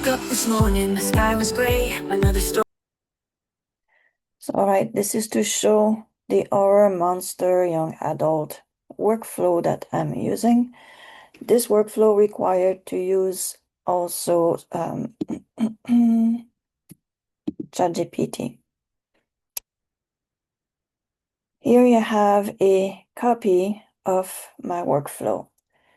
woke up this morning, the sky was gray, another storm. So, all right, this is to show the horror monster young adult workflow that I'm using. This workflow required to use also ChatGPT. Here you have a copy of my workflow.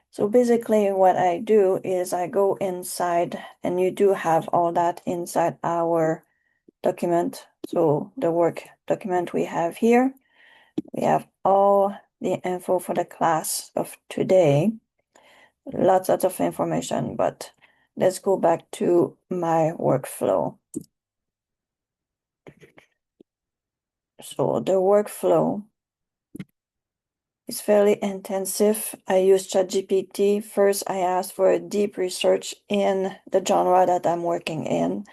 So basically what I do is I go inside, and you do have all that inside our document. So the work document we have here, we have all the info for the class of today. Lots of information, but let's go back to my workflow. So the workflow is fairly intensive. I use ChatGPT. First, I asked for a deep research in the genre that I'm working in.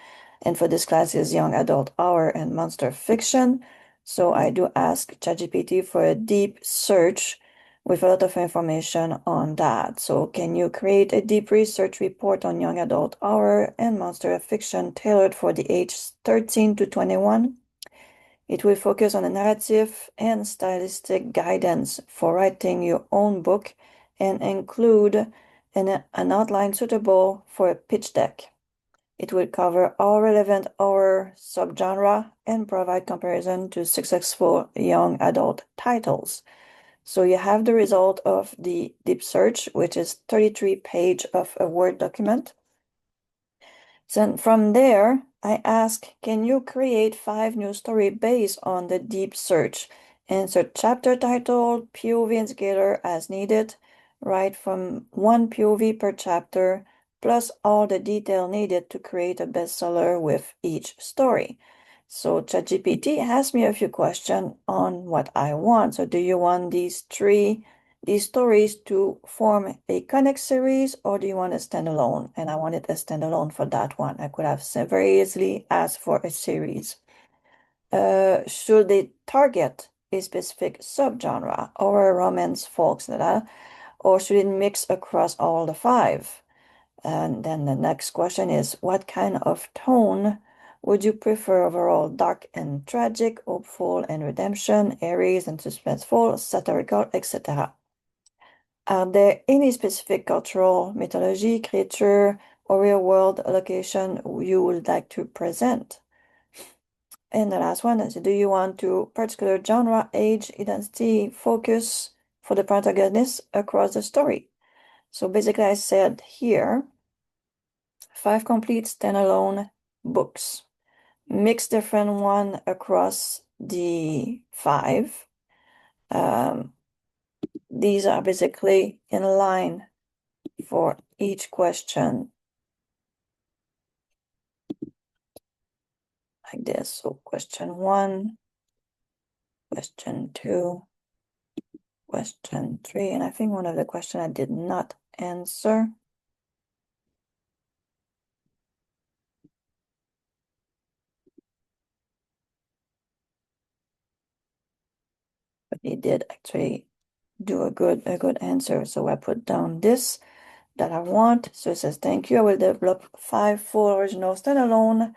And for this class is young adult horror and monster fiction. So I do ask ChatGPT for a deep search with a lot of information on that. So can you create a deep research report on young adult horror and monster fiction tailored for the age 13 to 21? It will focus on a narrative and stylistic guidance for writing your own book and include an outline suitable for a pitch deck. It will cover all relevant horror subgenre and provide comparison to successful young adult titles. So you have the result of the deep search, which is 33 pages of a Word document. So from there, I ask, can you create 5 new stories based on the deep search? Insert chapter title, POV and scalar as needed. Write from 1 POV per chapter, plus all the detail needed to create a bestseller with each story. So ChatGPT asked me a few questions on what I want. So do you want these stories to form a connect series, or do you want a standalone? And I wanted a standalone for that one. I could have very easily asked for a series. Should they target a specific subgenre or a romance, folks, or should it mix across all the 5? And then the next question is, what kind of tone would you prefer overall? Dark and tragic, hopeful and redemption, Aries and suspenseful, satirical, etc. Are there any specific cultural mythology, creature, or real-world location you would like to present? And the last one is, do you want to particular genre, age, identity, focus for the protagonist across the story? So basically I said here, 5 complete standalone books. Mix different one across the 5. These are basically in line for each question like this. So question 1, question 2, question 3, and I think one of the questions I did not answer. But he did actually do a good answer. So I put down this that I want. So it says, thank you. I will develop 5 full original standalone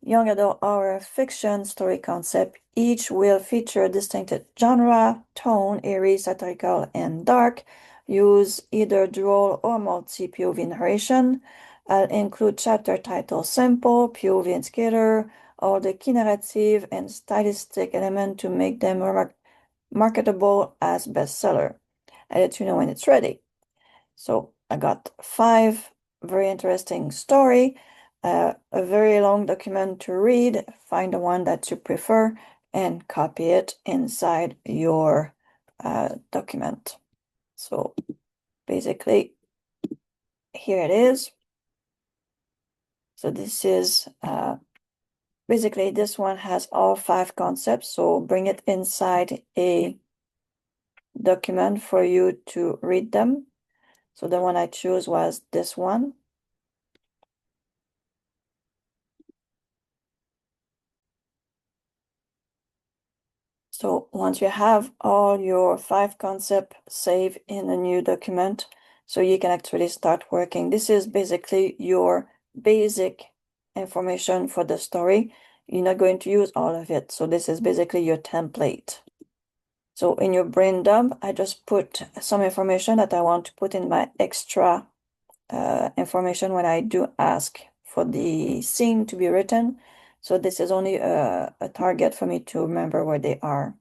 young adult horror fiction story concept. Each will feature a distinctive genre, tone, eerie, satirical, and dark. Use either dual or multi-POV narration. I'll include chapter title simple, POV and scalar, or the key narrative and stylistic element to make them marketable as bestseller. I'll let you know when it's ready. So I got 5 very interesting story, a very long document to read. Find the one that you prefer and copy it inside your document. So basically, here it is. So this is basically this one has all 5 concepts. So bring it inside a document for you to read them. So the one I chose was this one. So once you have all your 5 concepts saved in a new document, so you can actually start working. This is basically your basic information for the story. You're not going to use all of it. So this is basically your template. So in your brain dump, I just put some information that I want to put in my extra information when I do ask for the scene to be written. So this is only a target for me to remember where they are.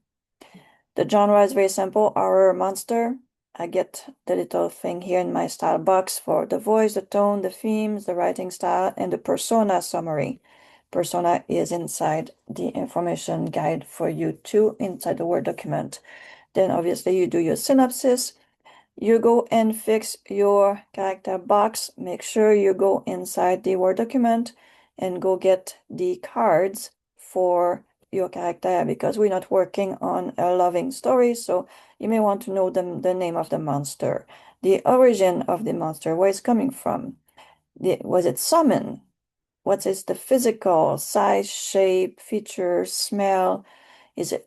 The genre is very simple, horror monster. I get the little thing here in my style box for the voice, the tone, the themes, the writing style, and the persona summary. Persona is inside the information guide for you too, inside the Word document. Then obviously you do your synopsis. You go and fix your character box. Make sure you go inside the Word document and go get the cards for your character because we're not working on a loving story. So you may want to know the name of the monster, the origin of the monster, where it's coming from. Was it summoned? What is the physical size, shape, features, smell?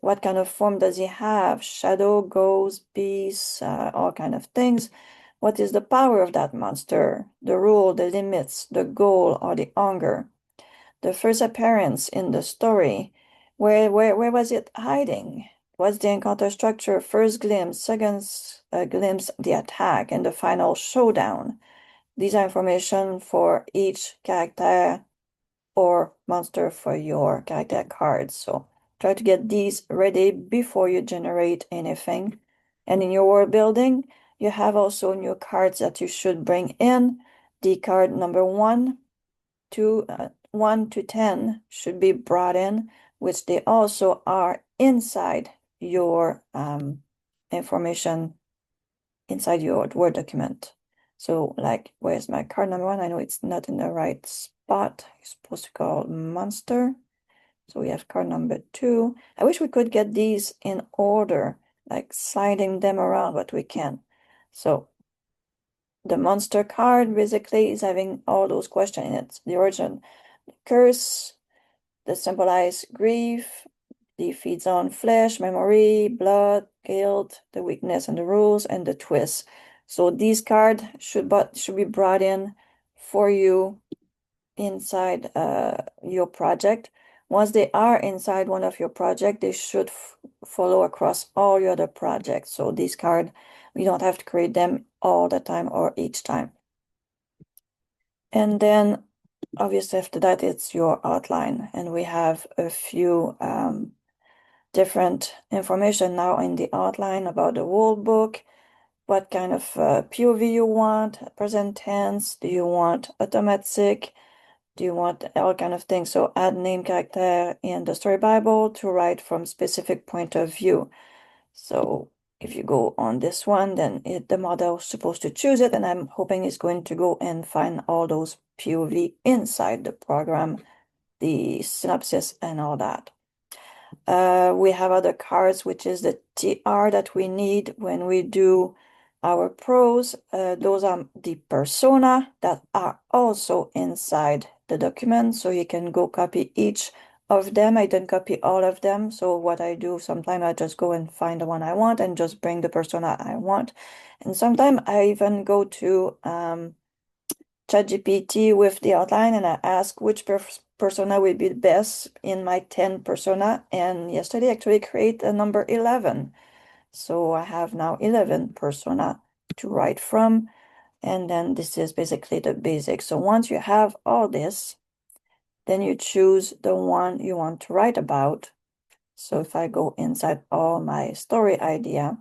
What kind of form does he have? Shadow, ghost, beast, all kind of things. What is the power of that monster? The rule, the limits, the goal, or the hunger? The first appearance in the story. Where was it hiding? What's the encounter structure? First glimpse, second glimpse, the attack, and the final showdown. These are information for each character or monster for your character cards. So try to get these ready before you generate anything. And in your world building, you have also new cards that you should bring in. The card number 1 to 10 should be brought in, which they also are inside your information inside your Word document. So like, where's my card number 1? I know it's not in the right spot. It's supposed to call monster. So we have card number 2. I wish we could get these in order, like sliding them around, but we can. So the monster card basically is having all those questions in it. The origin, the curse, the symbolize grief, the feeds on flesh, memory, blood, guilt, the weakness and the rules, and the twist. So these cards should be brought in for you inside your project. Once they are inside one of your projects, they should follow across all your other projects. So these cards, we don't have to create them all the time or each time. And then obviously after that, it's your outline. And we have a few different information now in the outline about the whole book. What kind of POV you want, present tense, do you want automatic, do you want all kind of things? So add name character in the story Bible to write from specific point of view. So if you go on this one, then the model is supposed to choose it, and I'm hoping it's going to go and find all those POV inside the program, the synopsis and all that. We have other cards, which is the TR that we need when we do our prose. Those are the persona that are also inside the document. So you can go copy each of them. I didn't copy all of them. So what I do, sometimes I just go and find the one I want and just bring the persona I want. And sometimes I even go to ChatGPT with the outline and I ask which persona will be the best in my 10 persona. And yesterday actually create a number 11. So I have now 11 persona to write from. And then this is basically the basics. So once you have all this, then you choose the one you want to write about. So if I go inside all my story idea,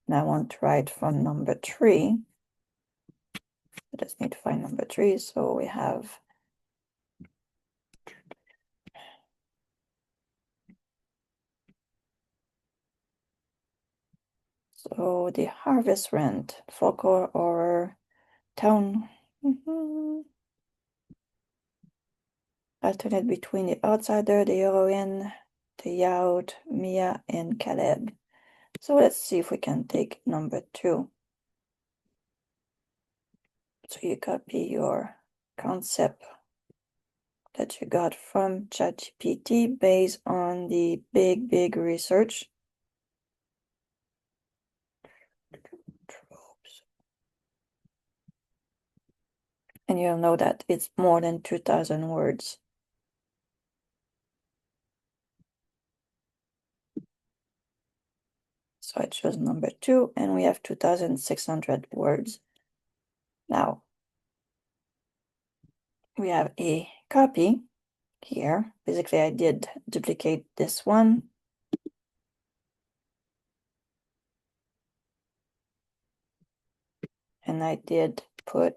and I want to write from number 3, I just need to find number 3. So we have so the harvest rent, folklore or town. Alternate between the outsider, the heroine, the Yacht, Mia, and Caleb. So let's see if we can take number 2. So you copy your concept that you got from ChatGPT based on the big research. Tropes. and you'll know that it's more than 2,000 words. So I chose number 2, and we have 2,600 words. Now, we have a copy here. Basically, I did duplicate this one. And I did put,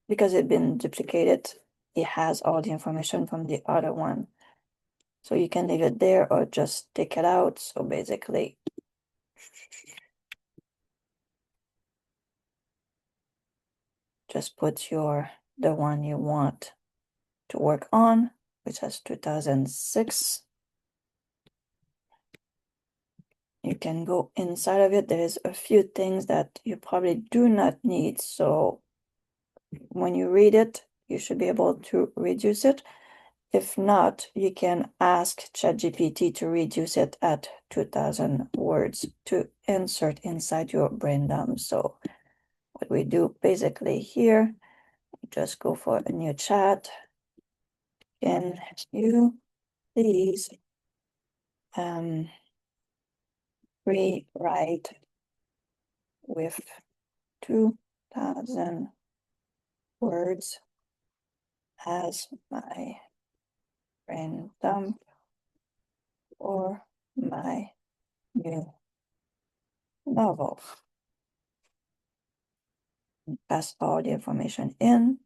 because it had been duplicated, it has all the information from the other one. So you can leave it there or just take it out. So basically, just put the one you want to work on, which has 2006. You can go inside of it. There's a few things that you probably do not need. So when you read it, you should be able to reduce it. If not, you can ask ChatGPT to reduce it at 2,000 words to insert inside your brain dump. So what we do basically here, just go for a new chat. Can you please rewrite with 2,000 words as my brain dump or my new novel? Pass all the information in.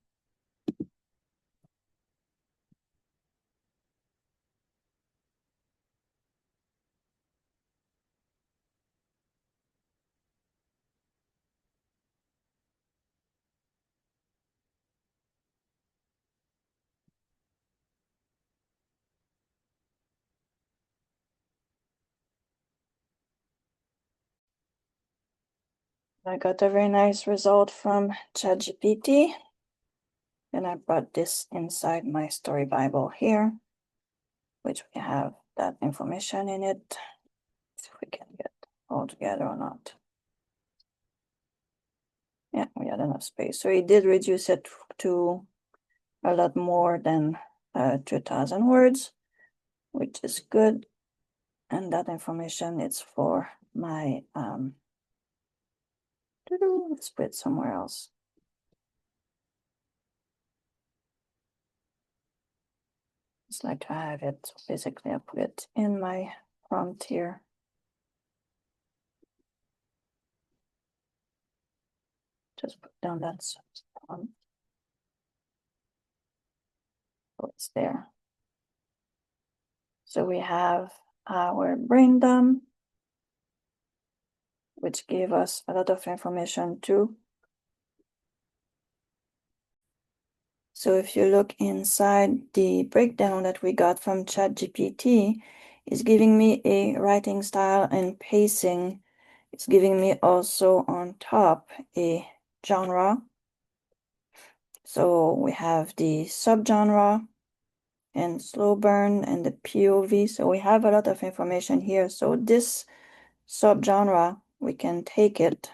I got a very nice result from ChatGPT. And I brought this inside my story Bible here, which we have that information in it. See if we can get all together or not. Yeah, we had enough space. So it did reduce it to a lot more than 2,000 words, which is good. And that information is for my, let's put it somewhere else. Just like to have it. So basically, I put it in my prompt here. Just put down that prompt. So it's there. So we have our brain dump, which gave us a lot of information too. So if you look inside the breakdown that we got from ChatGPT, it's giving me a writing style and pacing. It's giving me also on top a genre. So we have the subgenre and slow burn and the POV. So we have a lot of information here. So this subgenre, we can take it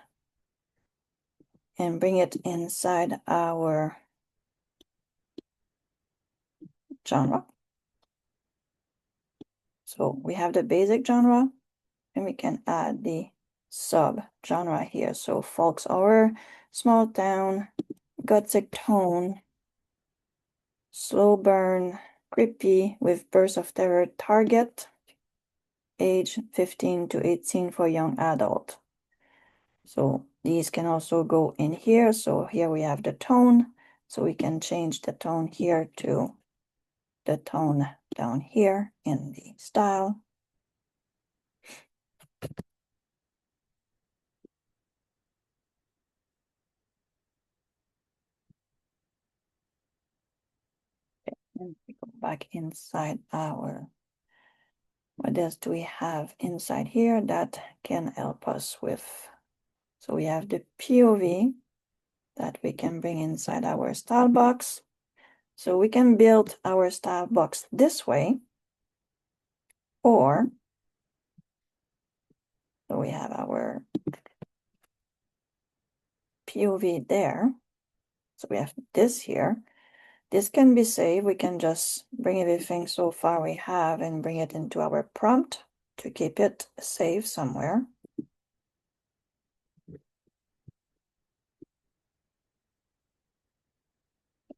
and bring it inside our genre. So we have the basic genre, and we can add the sub-genre here. So folks horror, small town, gothic tone, slow burn, creepy with bursts of terror, target, age 15 to 18 for young adult. So these can also go in here. So here we have the tone. So we can change the tone here to the tone down here in the style. And we go back inside our, what else do we have inside here that can help us with? So we have the POV that we can bring inside our style box. So we can build our style box this way, or so we have our POV there. So we have this here. This can be saved. We can just bring everything so far we have and bring it into our prompt to keep it safe somewhere.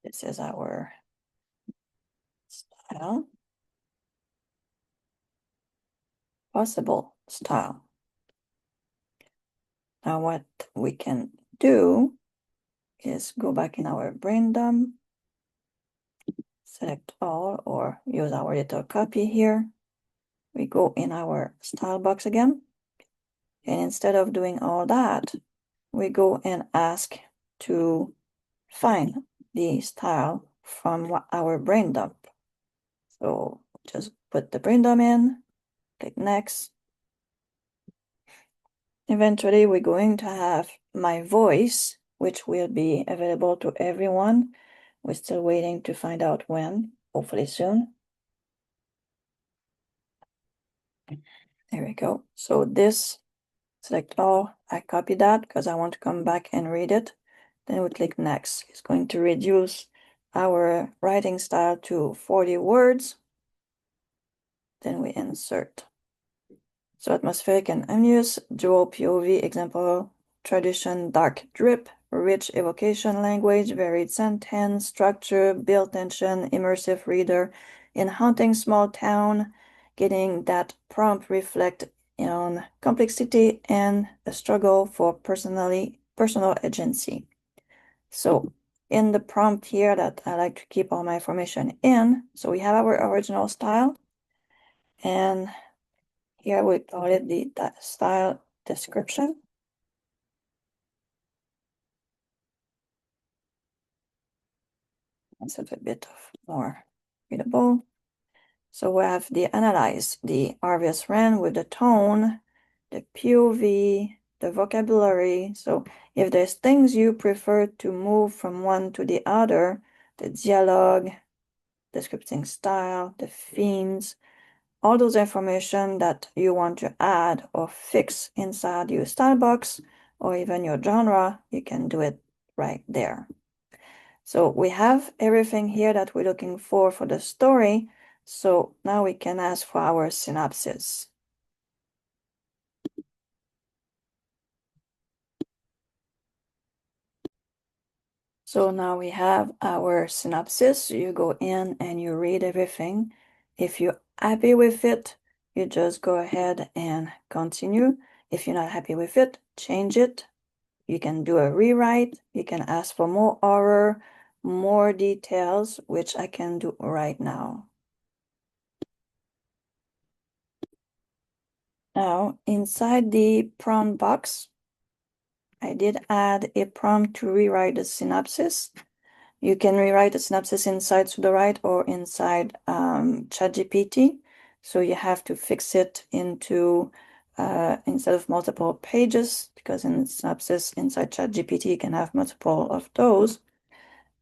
This is our style. Possible style. Now what we can do is go back in our brain dump, select all, or use our little copy here. We go in our style box again. And instead of doing all that, we go and ask to find the style from our brain dump. So just put the brain dump in, click next. Eventually, we're going to have my voice, which will be available to everyone. We're still waiting to find out when, hopefully soon. There we go. So this, select all, I copy that because I want to come back and read it. Then we click next. It's going to reduce our writing style to 40 words. Then we insert. So atmospheric and unused, dual POV, example, tradition, dark drip, rich evocation language, varied sentence, structure, build tension, immersive reader, in haunting small town, getting that prompt reflect on complexity and a struggle for personal agency. So in the prompt here that I like to keep all my information in, so we have our original style, and here we call it the style description. It's a bit of more readable. So we have the analyze, the obvious ran with the tone, the POV, the vocabulary. So if there's things you prefer to move from one to the other, the dialogue, the scripting style, the themes, all those information that you want to add or fix inside your style box or even your genre, you can do it right there. So we have everything here that we're looking for the story. So now we can ask for our synopsis. So now we have our synopsis. You go in and you read everything. If you're happy with it, you just go ahead and continue. If you're not happy with it, change it. You can do a rewrite. You can ask for more horror, more details, which I can do right now. Now, inside the prompt box, I did add a prompt to rewrite the synopsis. You can rewrite the synopsis inside Sudowrite or inside ChatGPT. So you have to fix it into instead of multiple pages, because in synopsis inside ChatGPT you can have multiple of those.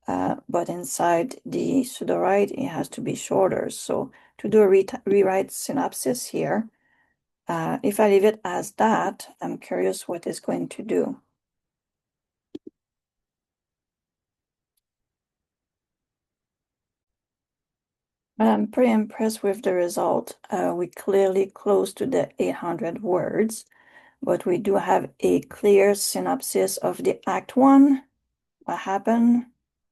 But inside the Sudowrite it has to be shorter. So to do a rewrite synopsis here, if I leave it as that, I'm curious what it's going to do. But I'm pretty impressed with the result. We clearly close to the 800 words, but we do have a clear synopsis of the Act 1, what happened.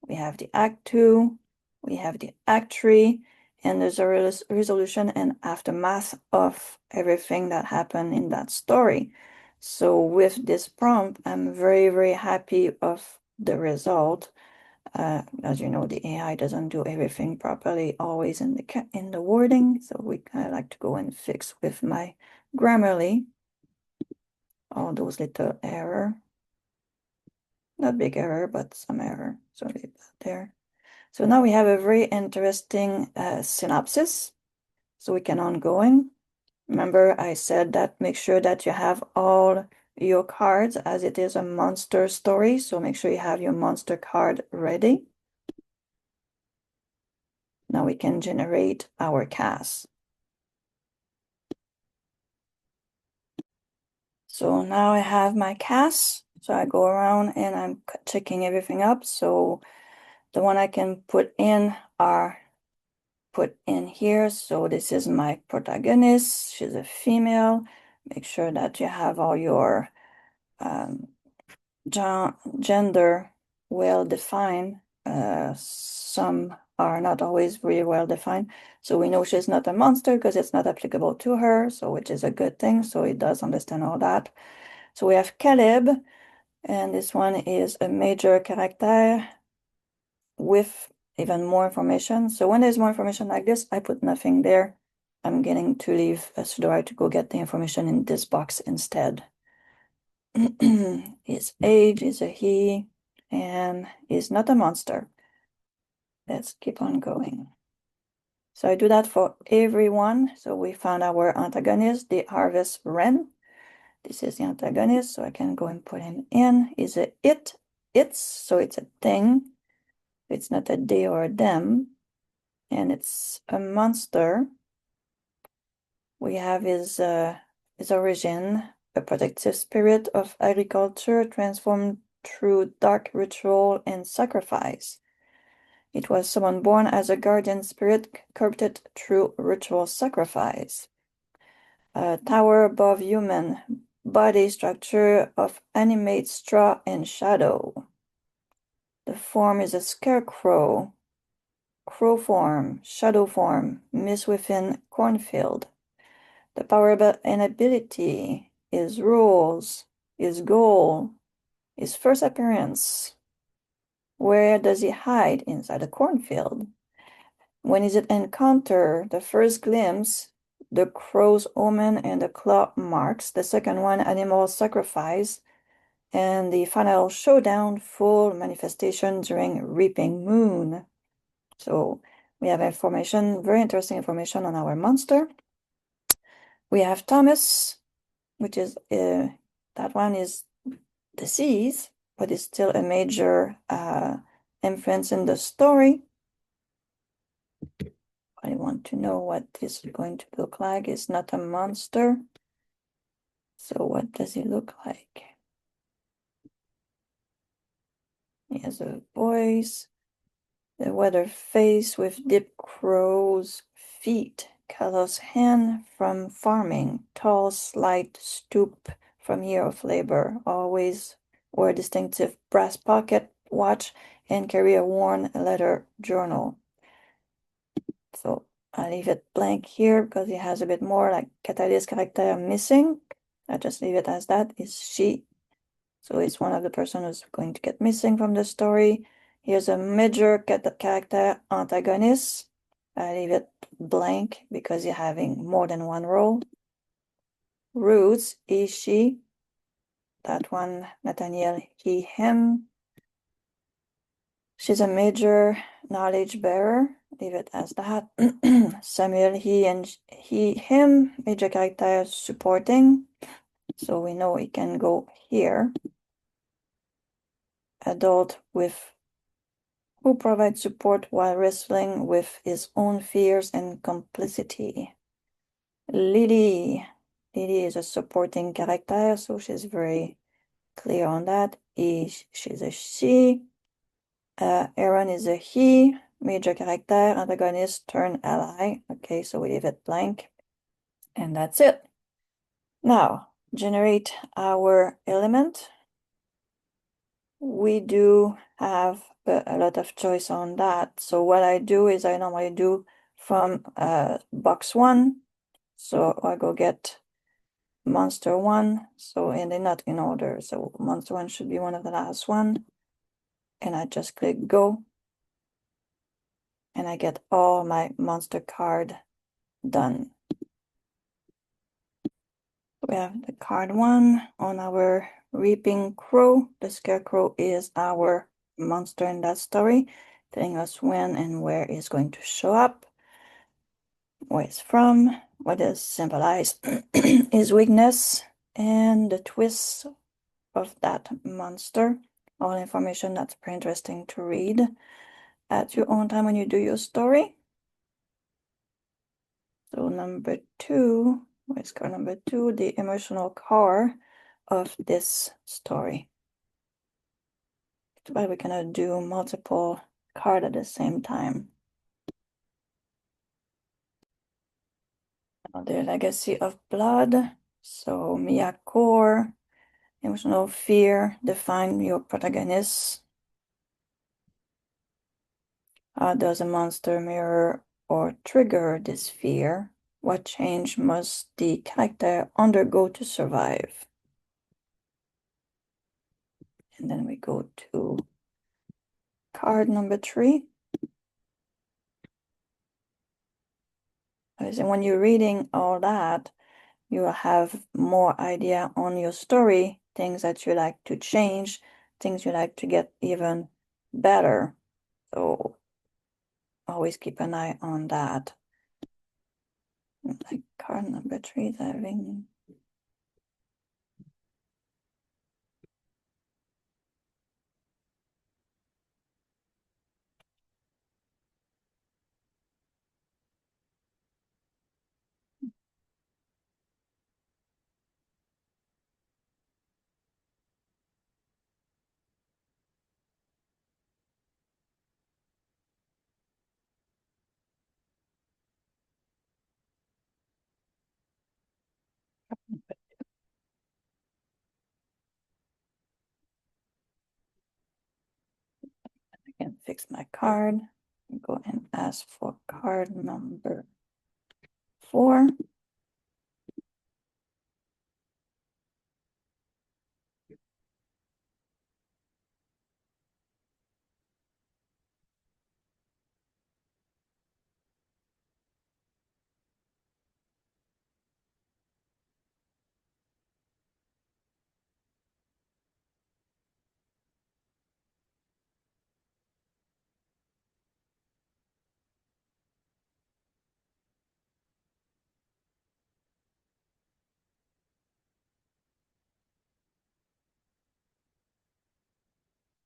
We have the Act 2, we have the Act 3, and there's a resolution and aftermath of everything that happened in that story. So with this prompt, I'm very, very happy of the result. As you know, the AI doesn't do everything properly always in the wording, so I like to go and fix with my Grammarly all those little error. Not big error, but some error. So leave that there. So now we have a very interesting synopsis. So we can ongoing. Remember, I said that make sure that you have all your cards as it is a monster story. So make sure you have your monster card ready. Now we can generate our cast. So now I have my cast So I go around and I'm checking everything up. So the one I can put in are put in here. So this is my protagonist. She's a female. Make sure that you have all your gender well defined. Some are not always really well defined. So we know she's not a monster because it's not applicable to her, so which is a good thing. So it does understand all that. So we have Caleb, and this one is a major character with even more information. So when there's more information like this, I put nothing there. I'm getting to leave a Sudowrite to go get the information in this box instead. His age is a he, and is not a monster. Let's keep on going. So I do that for everyone. So we found our antagonist, the harvest wren. This is the antagonist, so I can go and put him in. Is a it's, so it's a thing. It's not a they or a them. And it's a monster. We have his origin, a protective spirit of agriculture transformed through dark ritual and sacrifice. It was someone born as a guardian spirit corrupted through ritual sacrifice. A tower above human, body structure of animate straw and shadow. The form is a scarecrow, crow form, shadow form, mist within cornfield. The power and ability, his rules, his goal, his first appearance. Where does he hide? Inside a cornfield. When is it encounter? The first glimpse, the crow's omen and the claw marks. The second one, animal sacrifice. And the final showdown, full manifestation during reaping moon. So we have information, very interesting information on our monster. We have Thomas, which is that one is deceased, but is still a major influence in the story. I want to know what this is going to look like. It's not a monster. So what does he look like? He has a voice, the weather face with deep crow's feet, callous hand from farming, tall, slight stoop from year of labor, always wear distinctive brass pocket watch and carry a worn leather journal. So I leave it blank here because it has a bit more like catalyst character missing. I just leave it as that. Is she? So it's one of the person who's going to get missing from the story. Here's a major character antagonist. I leave it blank because you're having more than one role. Roots, he, she. That one, Nathaniel, he, him. She's a major knowledge bearer. Leave it as that. Samuel, he and he, him, major character supporting. So we know he can go here. Adult with who provides support while wrestling with his own fears and complicity. Lily. Lily is a supporting character, so she's very clear on that. She's a she. Aaron is a he, major character, antagonist, turn ally. Okay, so we leave it blank. And that's it. Now, generate our element. We do have a lot of choice on that. So what I do is I normally do from box 1. So I go get monster 1. So, and they're not in order. So monster 1 should be one of the last one. And I just click go. And I get all my monster card done. We have the card 1 on our Reaping Crow. The Scarecrow is our monster in that story, telling us when and where it's going to show up, where it's from, what is symbolized his weakness, and the twists of that monster. All information that's pretty interesting to read at your own time when you do your story. So number 2, where's card number 2? The emotional core of this story. Too bad we cannot do multiple cards at the same time. Now, the Legacy of Blood. So Mia Core, emotional fear, define your protagonist. Does a monster mirror or trigger this fear? What change must the character undergo to survive? And then we go to card number 3. And when you're reading all that, you will have more idea on your story, things that you like to change, things you like to get even better. So always keep an eye on that. Like card number 3 is having I can fix my card. Go and ask for card number 4.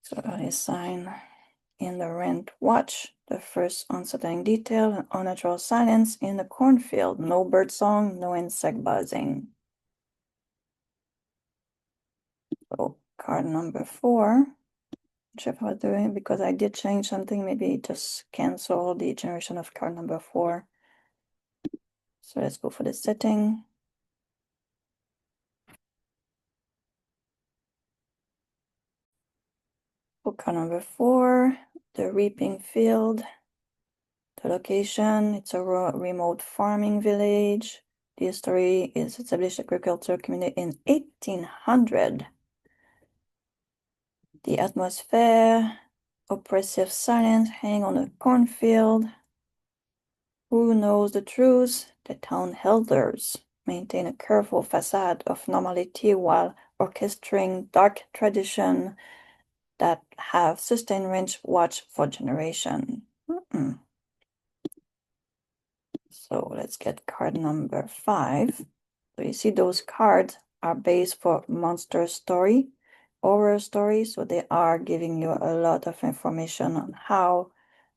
So early sign in the rent watch, the first unsettling detail, an unnatural silence in the cornfield, no bird song, no insect buzzing. So card number 4, which I was doing because I did change something, maybe just cancel the generation of card number 4. So let's go for the setting. For card number 4, the reaping field. The location, it's a remote farming village. The history is established agriculture community in 1800. The atmosphere, oppressive silence hang on a cornfield. Who knows the truth? The town elders maintain a careful facade of normality while orchestrating dark tradition that have sustained range watch for generation. So let's get card number 5. So you see those cards are based for monster story, horror story. So they are giving you a lot of information on how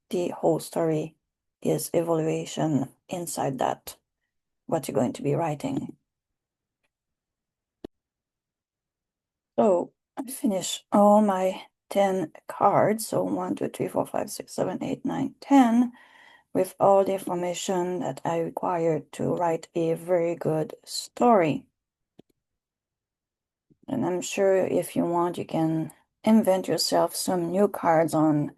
the whole story is evaluation inside that, what you're going to be writing. So I finish all my 10 cards. So 1, 2, 3, 4, 5, 6, 7, 8, 9, 10. With all the information that I require to write a very good story. And I'm sure if you want, you can invent yourself some new cards on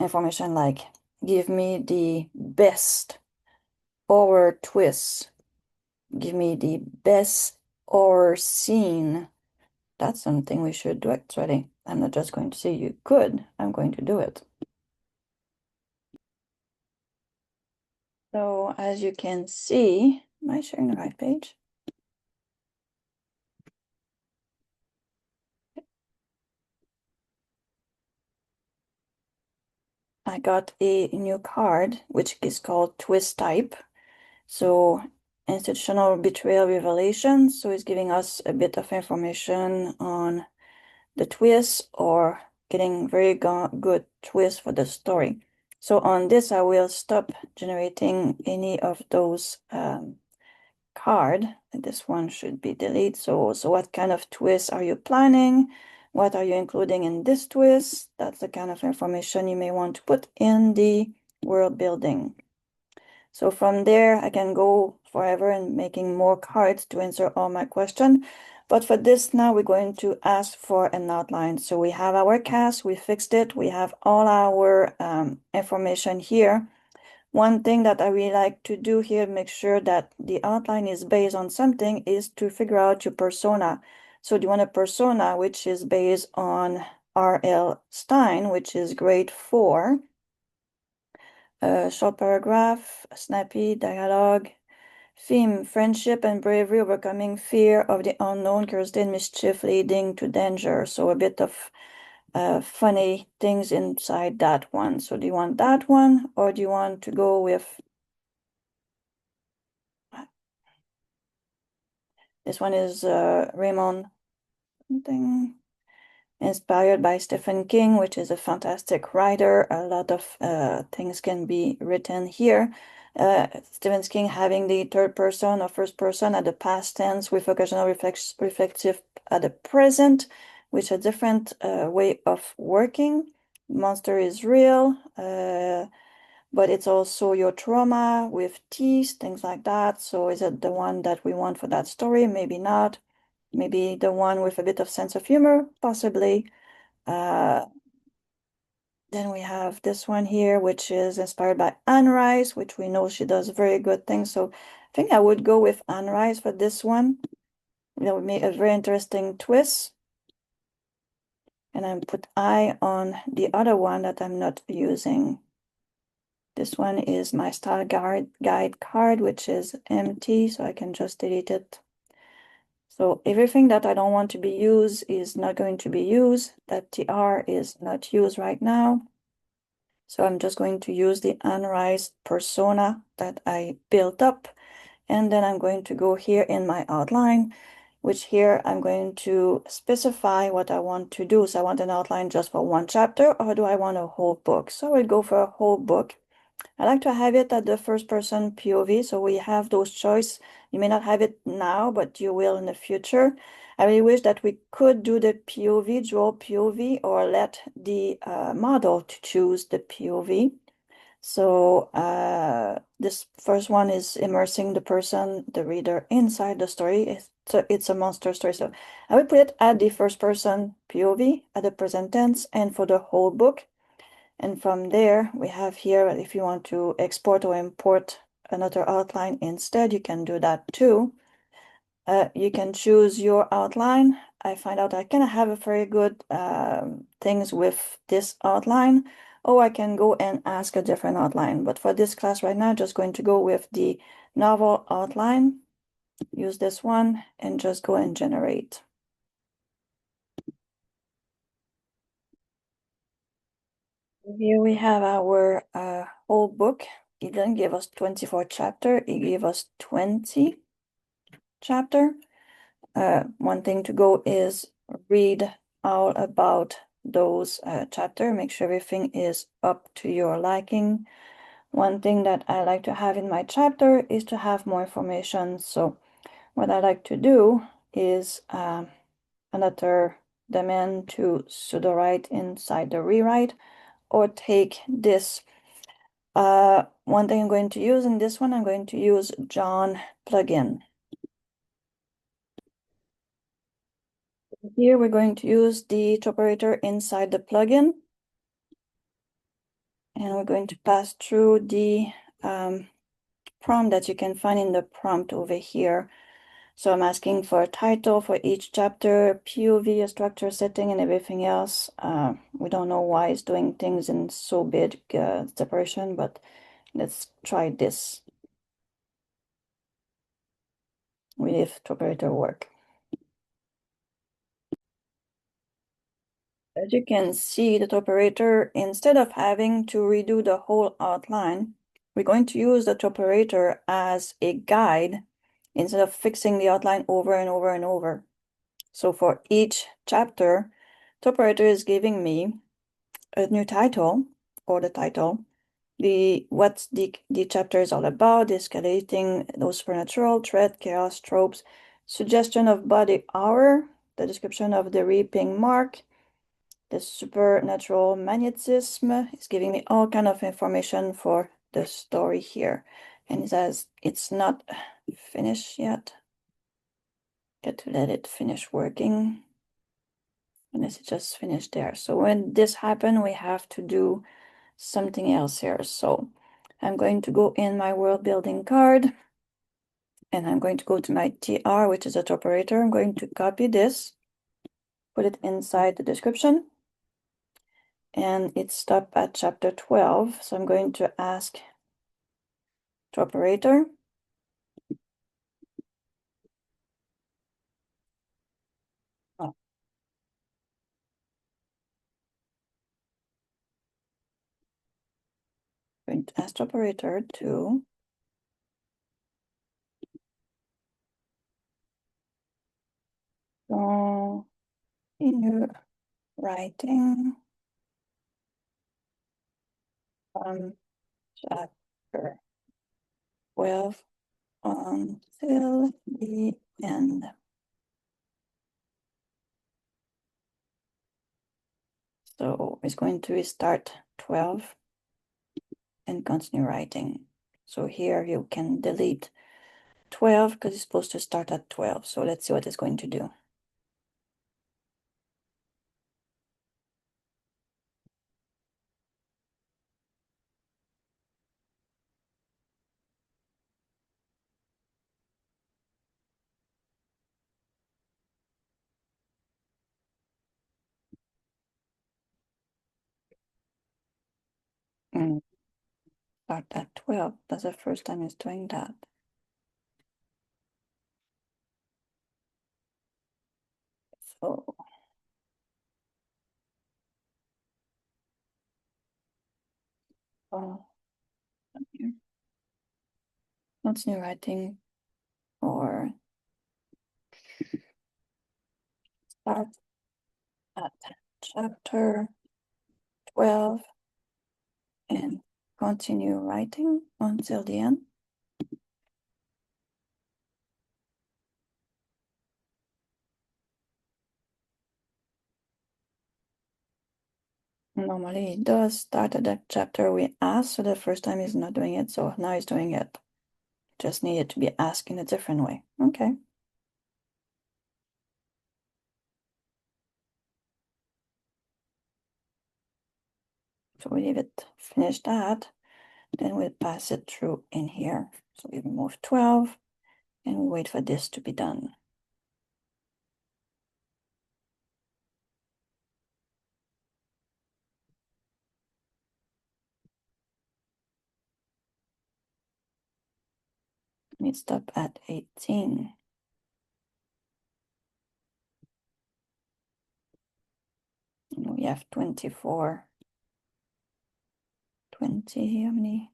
information like give me the best horror twist, give me the best horror scene. That's something we should do actually. I'm not just going to say you could, I'm going to do it. So as you can see, am I sharing the right page? I got a new card, which is called Twist Type. So institutional betrayal revelation. So it's giving us a bit of information on the twist or getting very good twist for the story. So on this, I will stop generating any of those card. This one should be deleted. So what kind of twist are you planning? What are you including in this twist? That's the kind of information you may want to put in the world building. So from there, I can go forever and making more cards to answer all my questions. But for this now, we're going to ask for an outline. So we have our cast, we fixed it, we have all our information here. One thing that I really like to do here, make sure that the outline is based on something, is to figure out your persona. So do you want a persona which is based on R.L. Stein, which is grade 4, short paragraph, snappy dialogue, theme, friendship and bravery overcoming fear of the unknown, curiosity and mischief leading to danger. So a bit of funny things inside that one. So do you want that one, or do you want to go with this one? Is Raymond something, inspired by Stephen King, which is a fantastic writer. A lot of things can be written here. Stephen King having the third person or first person at the past tense with occasional reflective at the present, which is a different way of working. Monster is real, but it's also your trauma with teeth, things like that. So is it the one that we want for that story? Maybe not. Maybe the one with a bit of sense of humor, possibly. Uh, then we have this one here, which is inspired by Anne Rice, which we know she does very good things. So I think I would go with Anne Rice for this one. That would make a very interesting twist. And I put I on the other one that I'm not using. This one is my style guide card, which is empty, so I can just delete it. So everything that I don't want to be used is not going to be used. That TR is not used right now. So I'm just going to use the Anne Rice persona that I built up. And then I'm going to go here in my outline, which here I'm going to specify what I want to do. So I want an outline just for one chapter, or do I want a whole book? So I will go for a whole book. I like to have it at the first person POV, so we have those choices. You may not have it now, but you will in the future. I really wish that we could do the POV, dual POV, or let the model to choose the POV. So this first one is immersing the person, the reader, inside the story. It's a monster story. So I would put it at the first person POV, at the present tense, and for the whole book. And from there, we have here, if you want to export or import another outline instead, you can do that too. You can choose your outline. I find out I can have a very good things with this outline, or I can go and ask a different outline. But for this class right now, just going to go with the novel outline, use this one, and just go and generate. Here we have our whole book. It didn't give us 24 chapter, it gave us 20 chapter. One thing to go is read all about those chapter, make sure everything is up to your liking. One thing that I like to have in my chapter is to have more information. So what I like to do is another demand to Sudowrite inside the rewrite, or take this. One thing I'm going to use in this one, I'm going to use John plugin. Here we're going to use the operator inside the plugin. And we're going to pass through the prompt that you can find in the prompt over here. So I'm asking for a title for each chapter, POV, a structure, setting, and everything else. We don't know why it's doing things in so big separation, but let's try this. We leave to operator work. As you can see, the operator, instead of having to redo the whole outline, we're going to use the operator as a guide instead of fixing the outline over and over and over. So for each chapter, the operator is giving me a new title, or the title, what the chapter is all about, escalating those supernatural, threat, chaos, tropes, suggestion of body horror, the description of the reaping mark, the supernatural magnetism is giving me all kind of information for the story here. And it says it's not finished yet. Got to let it finish working. And it's just finished there. So when this happened, we have to do something else here. So I'm going to go in my world building card and I'm going to go to my TR, which is a top operator. I'm going to copy this, put it inside the description, and it stopped at chapter 12. So I'm going to ask top operator. Oh. Going to ask operator to continue writing from chapter 12 until the end. So it's going to restart 12 and continue writing. So here you can delete 12 because it's supposed to start at 12. So let's see what it's going to do. Start at 12. That's the first time it's doing that. So here. Continue writing or start at chapter 12 and continue writing until the end. Normally it does start at that chapter we asked, so the first time he's not doing it, so now he's doing it. Just needed to be asked in a different way. Okay. So we leave it, finish that, then we'll pass it through in here. So we remove 12 and we wait for this to be done. And it stopped at 18. And we have 24. 20, how many?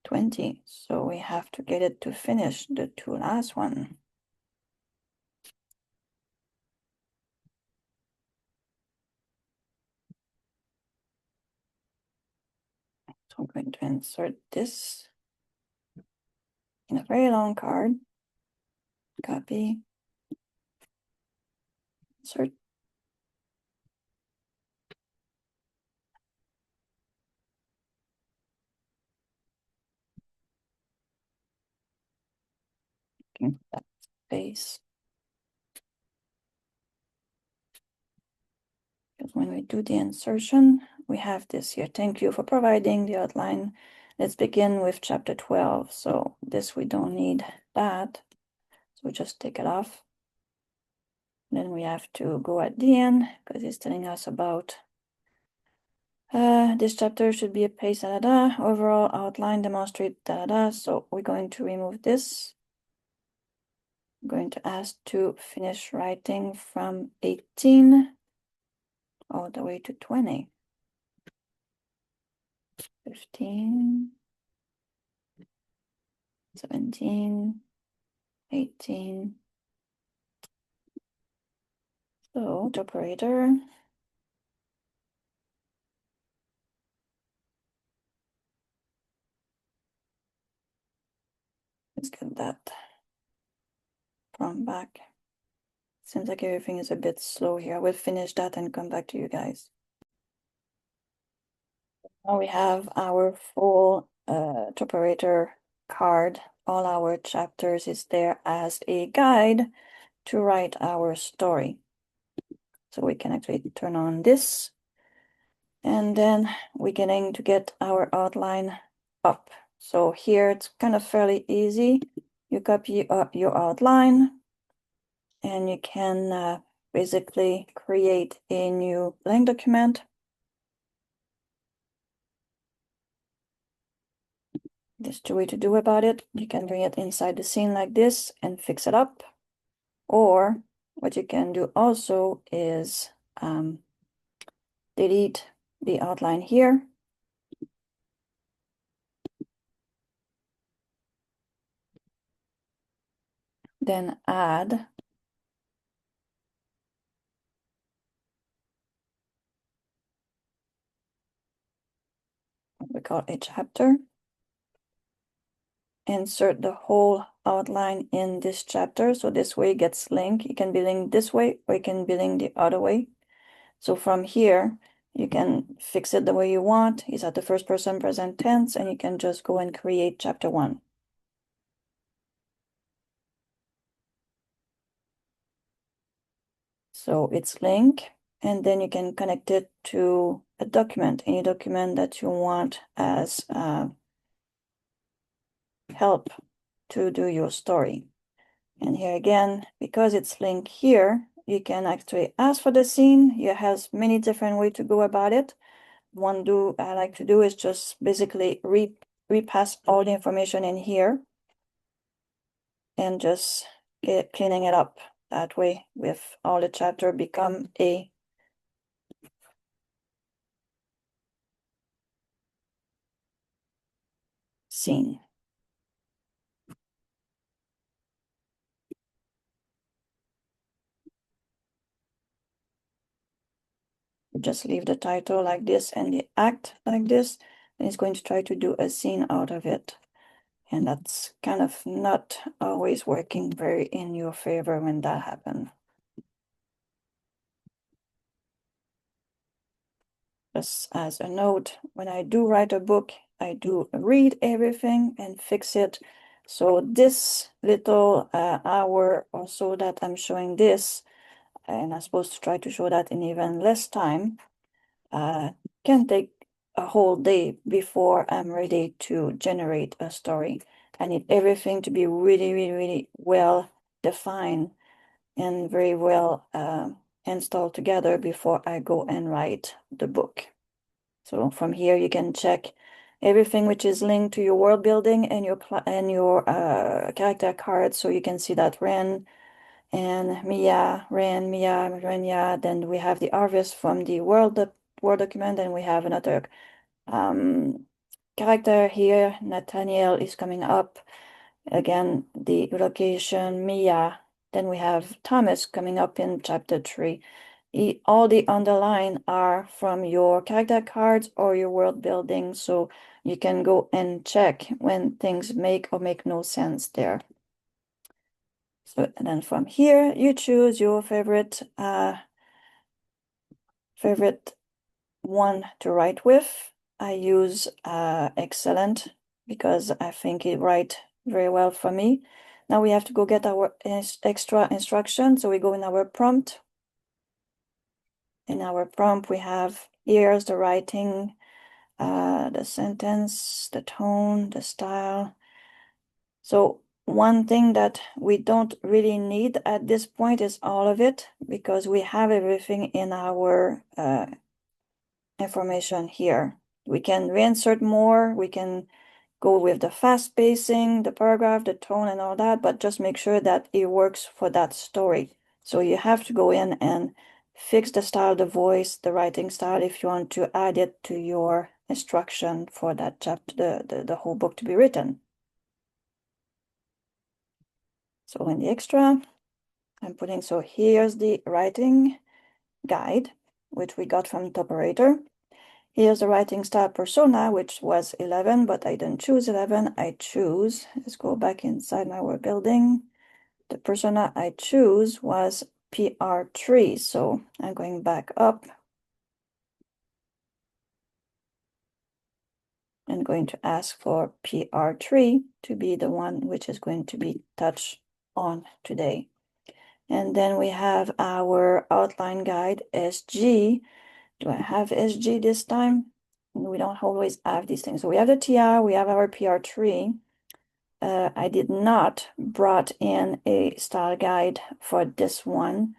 20. So we have to get it to finish the two last one. So I'm going to insert this in a very long card. Copy. Insert. That space. Because when we do the insertion, we have this here. Thank you for providing the outline. Let's begin with chapter 12. So this, we don't need that. So we just take it off. Then we have to go at the end because it's telling us about this chapter should be a page, da, da, da. Overall outline, demonstrate, da, da, da. So we're going to remove this. I'm going to ask to finish writing from 18 all the way to 20. 15, 17, 18. So the operator. Let's get that come back. Seems like everything is a bit slow here. I will finish that and come back to you guys. Now we have our full operator card. All our chapters is there as a guide to write our story. So we can actually turn on this, and then we're getting to get our outline up. So here it's kind of fairly easy. You copy up your outline, and you can basically create a new blank document. There's two ways to do about it. You can bring it inside the scene like this and fix it up. Or what you can do also is delete the outline here. Then add what we call a chapter. Insert the whole outline in this chapter. So this way it gets linked. It can be linked this way, or it can be linked the other way. So from here, you can fix it the way you want. It's at the first person present tense, and you can just go and create chapter 1. So it's linked, and then you can connect it to a document, any document that you want as help to do your story. And here again, because it's linked here, you can actually ask for the scene. You have many different ways to go about it. One I like to do is just basically repass all the information in here and just cleaning it up. That way, with all the chapter become a scene. Just leave the title like this and the act like this, and it's going to try to do a scene out of it. And that's kind of not always working very in your favor when that happens. Just as a note, when I do write a book, I do read everything and fix it. So this little hour or so that I'm showing this, and I'm supposed to try to show that in even less time, can take a whole day before I'm ready to generate a story. I need everything to be really, really, really well defined and very well installed together before I go and write the book. So from here you can check everything which is linked to your world building and your character cards, so you can see that Ren and Mia, Ren, Mia, Renya. Then we have the harvest from the world document, and we have another character here. Nathaniel is coming up. Again, the location, Mia. Then we have Thomas coming up in chapter 3. All the underline are from your character cards or your world building, so you can go and check when things make or make no sense there. So, and then from here, you choose your favorite one to write with. I use Excellent because I think it writes very well for me. Now we have to go get our extra instruction. So we go in our prompt. In our prompt, we have here's the writing, the sentence, the tone, the style. So one thing that we don't really need at this point is all of it, because we have everything in our information here. We can reinsert more, we can go with the fast pacing, the paragraph, the tone, and all that, but just make sure that it works for that story. So you have to go in and fix the style, the voice, the writing style if you want to add it to your instruction for that chapter, the whole book to be written. So in the extra, I'm putting, so here's the writing guide, which we got from Operator. Here's the writing style persona, which was 11, but I didn't choose 11. I choose, let's go back inside my word building. the persona I choose was PR3. So I'm going back up and going to ask for PR3 to be the one which is going to be touched on today. And then we have our outline guide, SG. Do I have SG this time? We don't always have these things. So we have the TR, we have our PR3. I did not brought in a style guide for this one.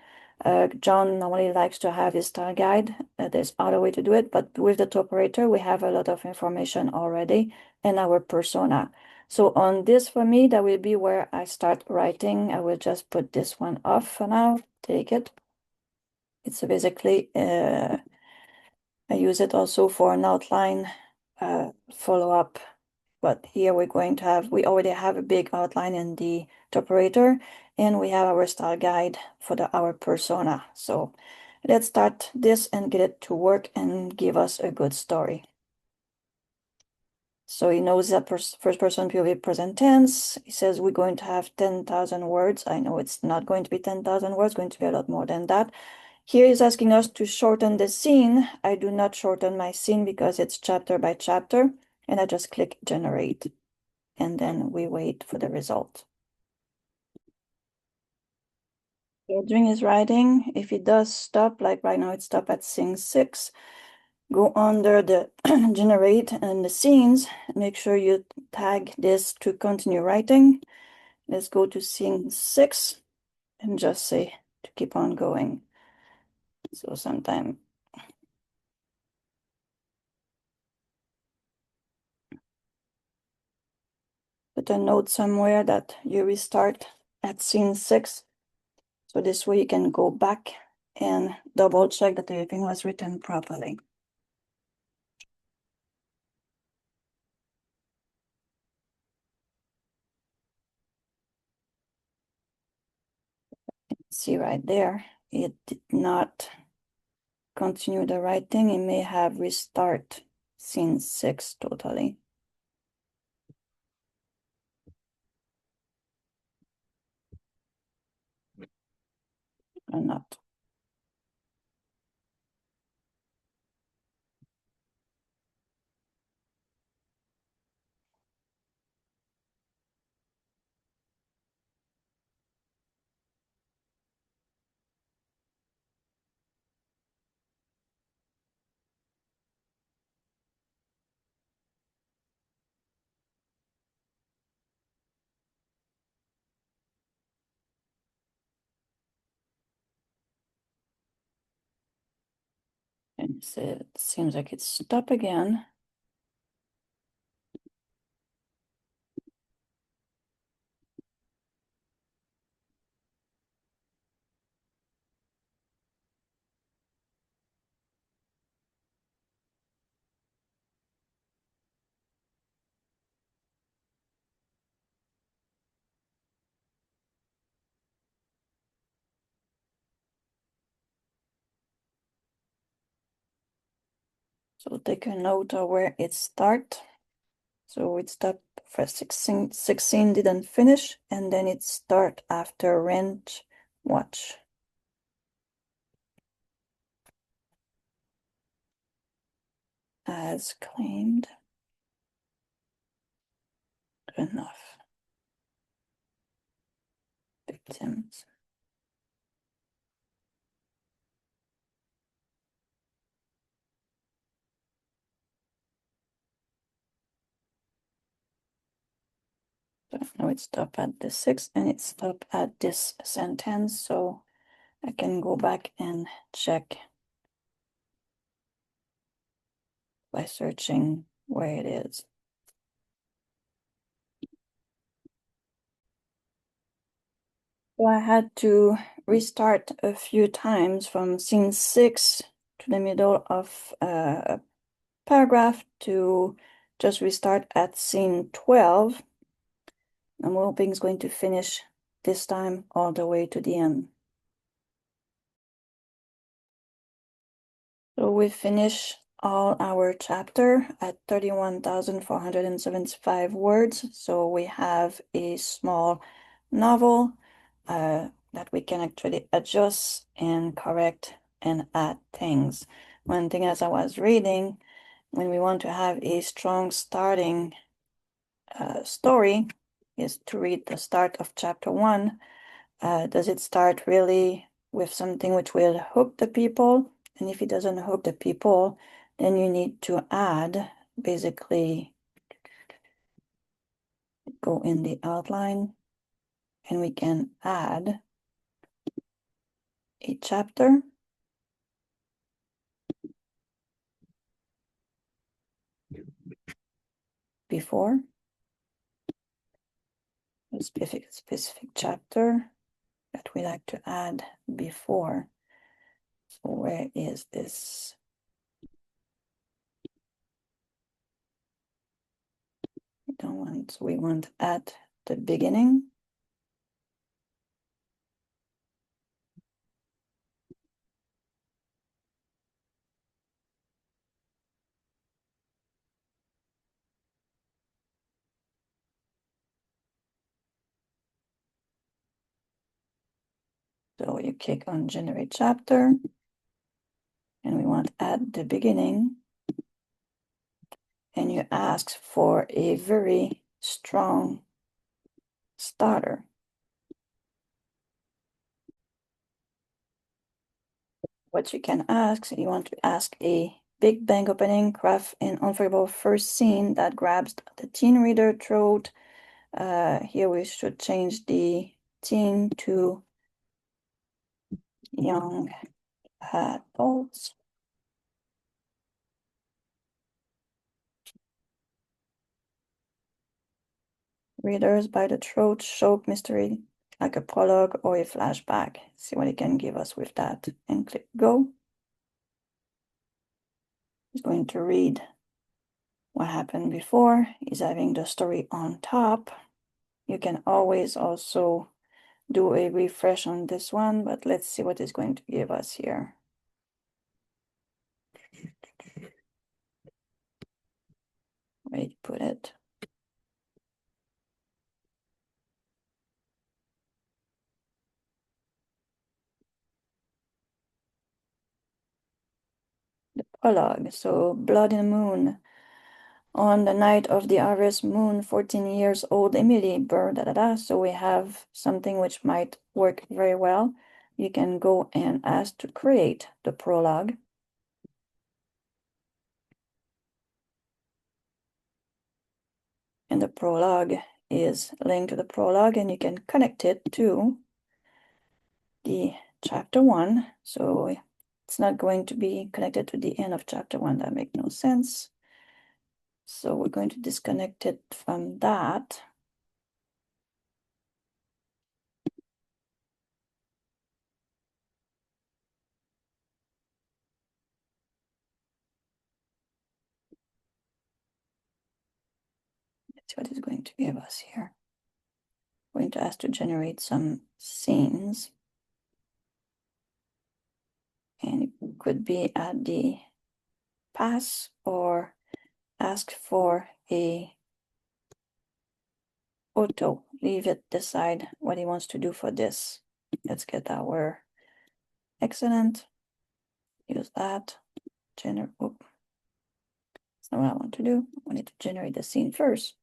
John normally likes to have his style guide. There's other way to do it, but with the operator, we have a lot of information already and our persona. So on this for me, that will be where I start writing. I will just put this one off for now, take it. It's basically, I use it also for an outline follow-up. But here we're going to have, we already have a big outline in the operator, and we have our style guide for our persona. So let's start this and get it to work and give us a good story. So he knows that first person POV present tense. He says we're going to have 10,000 words. I know it's not going to be 10,000 words, going to be a lot more than that. Here he's asking us to shorten the scene. I do not shorten my scene because it's chapter by chapter, and I just click generate, and then we wait for the result. So during his writing, if he does stop, like right now it stopped at scene 6, go under the generate and the scenes, make sure you tag this to continue writing. Let's go to scene 6 and just say to keep on going. So sometime put a note somewhere that you restart at scene 6. So this way you can go back and double check that everything was written properly. See right there, it did not continue the writing. It may have restart scene 6 totally. Or not. And so it seems like it's stopped again. So take a note of where it start. So it stopped for 16 didn't finish, and then it start after range watch. As claimed. Enough. Victims. So now it stopped at the 6 and it stopped at this sentence. So I can go back and check by searching where it is. So I had to restart a few times from scene 6 to the middle of a paragraph to just restart at scene 12. I'm hoping it's going to finish this time all the way to the end. So we finish all our chapter at 31,475 words. So we have a small novel that we can actually adjust and correct and add things. One thing as I was reading, when we want to have a strong starting story, is to read the start of chapter 1. Does it start really with something which will hook the people? And if it doesn't hook the people, then you need to add, basically go in the outline, and we can add a chapter before a specific chapter that we like to add before. So where is this? We want at the beginning. So you click on generate chapter, and we want at the beginning, and you ask for a very strong starter. What you can ask, you want to ask a big bang opening, craft an unforgettable first scene that grabs the teen reader throat. Here we should change the teen to young adults. Readers by the throat, shock mystery, like a prologue or a flashback. See what it can give us with that, and click go. It's going to read what happened before. Is having the story on top. You can always also do a refresh on this one, but let's see what it's going to give us here. Where you put it. The prologue. So Blood in the Moon. On the night of the harvest moon, 14 years old Emily burned, So we have something which might work very well. You can go and ask to create the prologue. And the prologue is linked to the prologue, and you can connect it to the chapter 1. So it's not going to be connected to the end of chapter 1. That makes no sense. So we're going to disconnect it from that. Let's see what it's going to give us here. We're going to ask to generate some scenes. And it could be at the pass or ask for a auto. Leave it, decide what he wants to do for this. Let's get our excellent. Use that. That's not what I want to do. I need to generate the scene first.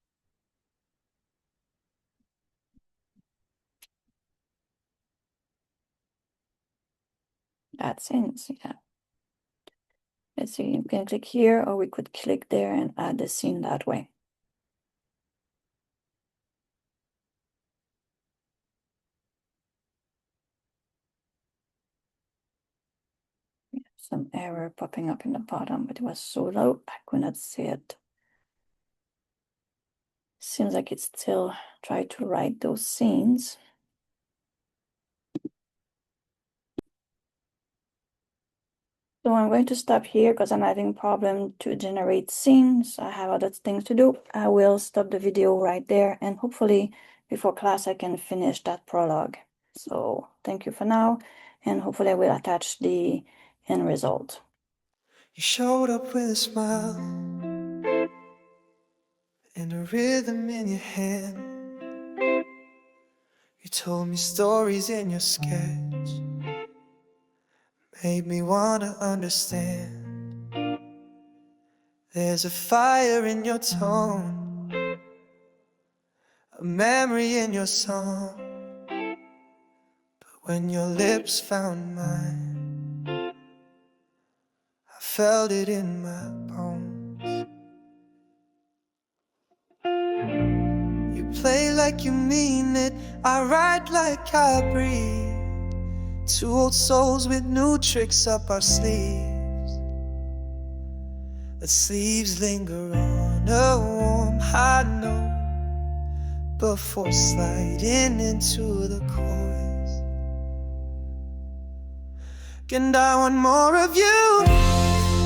Add scenes, yeah. Let's see, you can click here, or we could click there and add the scene that way. Some error popping up in the bottom, but it was so low I could not see it. Seems like it's still trying to write those scenes. So I'm going to stop here because I'm having a problem to generate scenes. I have other things to do. I will stop the video right there, and hopefully before class I can finish that prologue. So thank you for now, and hopefully I will attach the end result. You showed up with a smile and a rhythm in your hand. You told me stories in your sketch, made me wanna understand. There's a fire in your tone, a memory in your song. But when your lips found mine, I felt it in my bones. You play like you mean it, I write like I breathe. Two old souls with new tricks up our sleeves. The sleeves linger on a warm high note before sliding into the chorus. And I want more of you,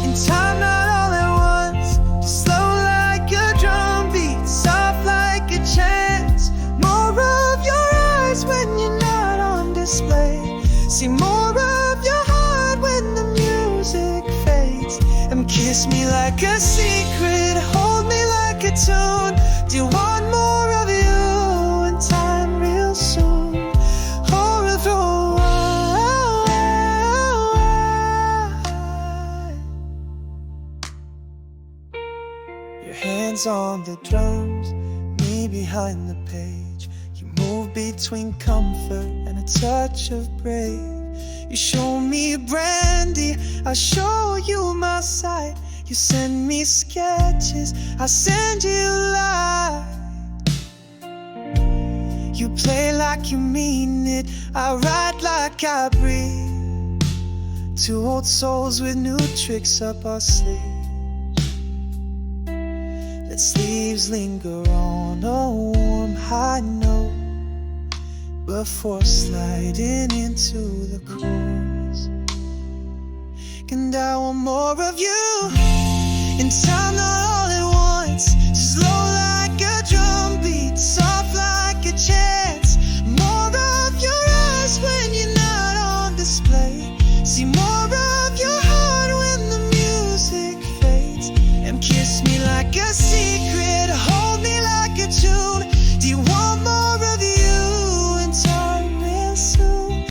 in time not all at once. Just slow like a drum beat, soft like a chance. More of your eyes when you're not on display. See more of your heart when the music fades. And kiss me like a secret, hold me like a tune. Do you want more of you in time real soon? Or throw your hands on the drums, me behind the page. You move between comfort and a touch of brave. You show me brandy, I show you my side. You send me sketches, I send you light. You play like you mean it, I write like I breathe. Two old souls with new tricks up our sleeves. Let sleeves linger on a warm high note before sliding into the chorus. And I want more of you, in time not all at once. Slow like a drum beat, soft like a chance. More of your eyes when you're not on display. See more of your heart when the music fades. And kiss me like a secret, hold me like a tune.